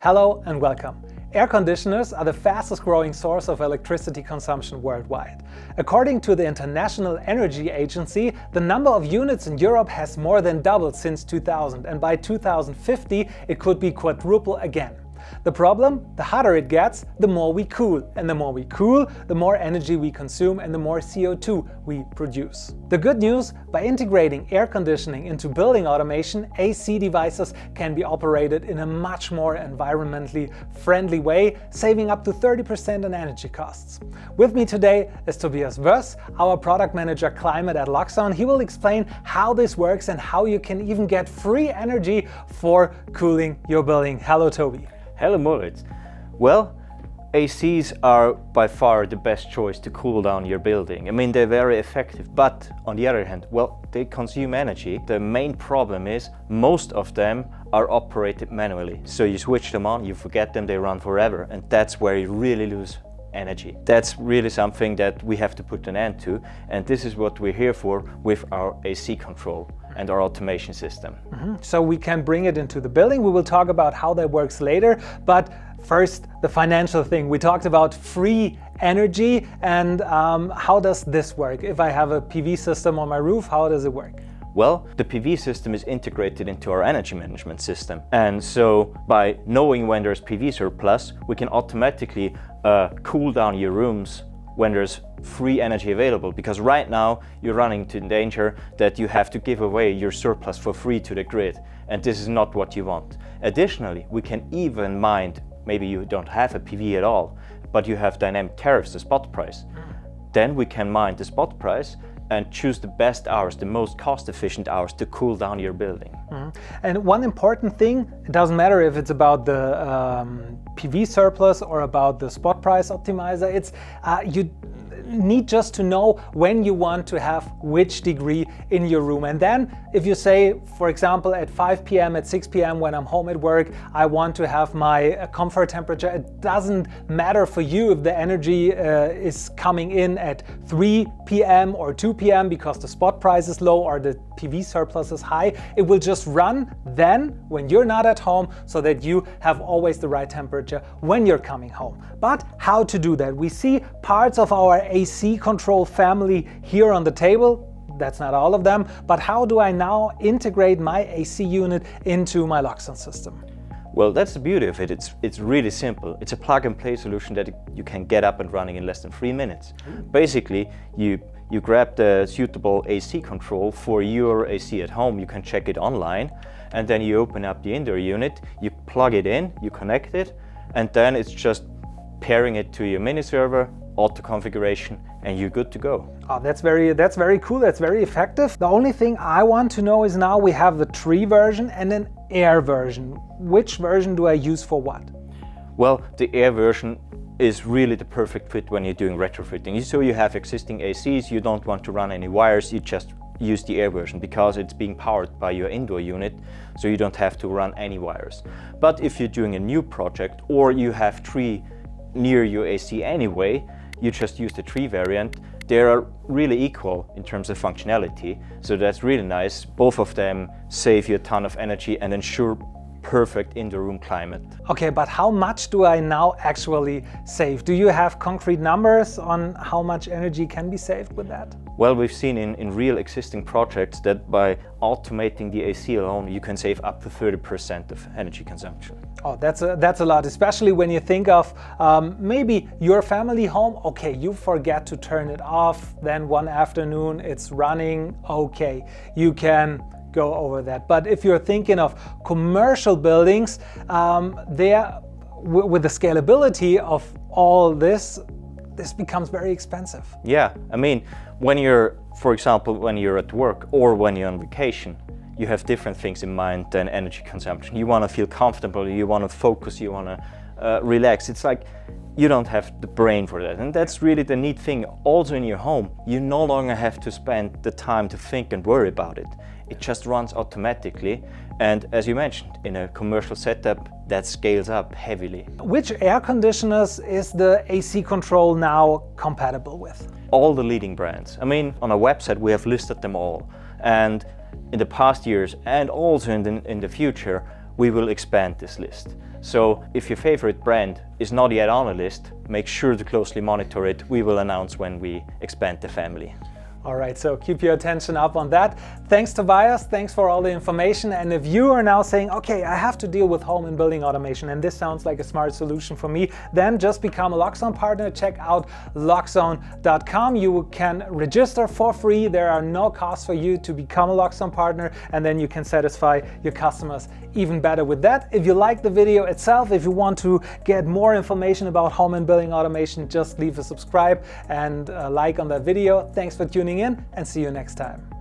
Hello and welcome. Air conditioners are the fastest growing source of electricity consumption worldwide. According to the International Energy Agency, the number of units in Europe has more than doubled since 2000, and by 2050 it could be quadruple again. The problem? The hotter it gets, the more we cool. And the more we cool, the more energy we consume and the more CO2 we produce. The good news? By integrating air conditioning into building automation, AC devices can be operated in a much more environmentally friendly way, saving up to 30% in energy costs. With me today is Tobias Wöss, our product manager climate at Loxone. He will explain how this works and how you can even get free energy for cooling your building. Hello, Toby. Hello Moritz. Well, ACs are by far the best choice to cool down your building. I mean, they're very effective, but on the other hand, well, they consume energy. The main problem is most of them are operated manually. So you switch them on, you forget them, they run forever, and that's where you really lose energy. That's really something that we have to put an end to, and this is what we're here for with our AC control and our automation system. So we can bring it into the building. We will talk about how that works later, but first the financial thing. We talked about free energy, and how does this work? If I have a PV system on my roof, how does it work? Well, the PV system is integrated into our energy management system. And so by knowing when there's PV surplus, we can automatically cool down your rooms when there's free energy available. Because right now you're running into danger that you have to give away your surplus for free to the grid. And this is not what you want. Additionally, we can even mind, maybe you don't have a PV at all, but you have dynamic tariffs, the spot price. Then we can mind the spot price and choose the best hours, the most cost-efficient hours to cool down your building. And one important thing, it doesn't matter if it's about the PV surplus or about the spot price optimizer, it's you need just to know when you want to have which degree in your room. And then if you say, for example, at 5 p.m., at 6 p.m. when I'm home at work, I want to have my comfort temperature, it doesn't matter for you if the energy is coming in at 3 p.m. or 2 p.m. because the spot price is low or the PV surplus is high. It will just run then when you're not at home, so that you have always the right temperature when you're coming home. But how to do that? We see parts of our AC control family here on the table. That's not all of them, but how do I now integrate my AC unit into my Loxone system? Well, that's the beauty of it. It's really simple. It's a plug-and-play solution that you can get up and running in less than 3 minutes. Basically, you grab the suitable AC control for your AC at home. You can check it online, and then you open up the indoor unit, you plug it in, you connect it, and then it's just pairing it to your mini server, auto configuration, and you're good to go. Oh, that's very cool. That's very effective. The only thing I want to know is now we have the tree version and an air version. Which version do I use for what? Well, the air version is really the perfect fit when you're doing retrofitting. So you have existing ACs, you don't want to run any wires, you just use the air version because it's being powered by your indoor unit, so you don't have to run any wires. But if you're doing a new project or you have tree near your AC anyway, you just use the tree variant. They are really equal in terms of functionality, so that's really nice. Both of them save you a ton of energy and ensure perfect indoor room climate. Okay, but how much do I now actually save? Do you have concrete numbers on how much energy can be saved with that? Well, we've seen in real existing projects that by automating the AC alone, you can save up to 30% of energy consumption. Oh, that's a lot, especially when you think of maybe your family home. Okay, you forget to turn it off, then one afternoon it's running. Okay, you can go over that. But if you're thinking of commercial buildings, there with the scalability of all this becomes very expensive. Yeah, I mean, when you're, for example, when you're at work or when you're on vacation, you have different things in mind than energy consumption. You want to feel comfortable, you want to focus, you want to relax. It's like you don't have the brain for that. And that's really the neat thing. Also in your home, you no longer have to spend the time to think and worry about it. It just runs automatically. And as you mentioned, in a commercial setup, that scales up heavily. Which air conditioners is the AC control now compatible with? All the leading brands. I mean, on our website, we have listed them all. And in the past years and also in the future, we will expand this list. So if your favorite brand is not yet on a list, make sure to closely monitor it. We will announce when we expand the family. All right, so keep your attention up on that. Thanks, Tobias. Thanks for all the information. And if you are now saying, okay, I have to deal with home and building automation, and this sounds like a smart solution for me, then just become a Loxone partner. Check out Loxone.com. You can register for free. There are no costs for you to become a Loxone partner, and then you can satisfy your customers even better with that. If you like the video itself, if you want to get more information about home and building automation, just leave a subscribe and a like on that video. Thanks for tuning in, and see you next time.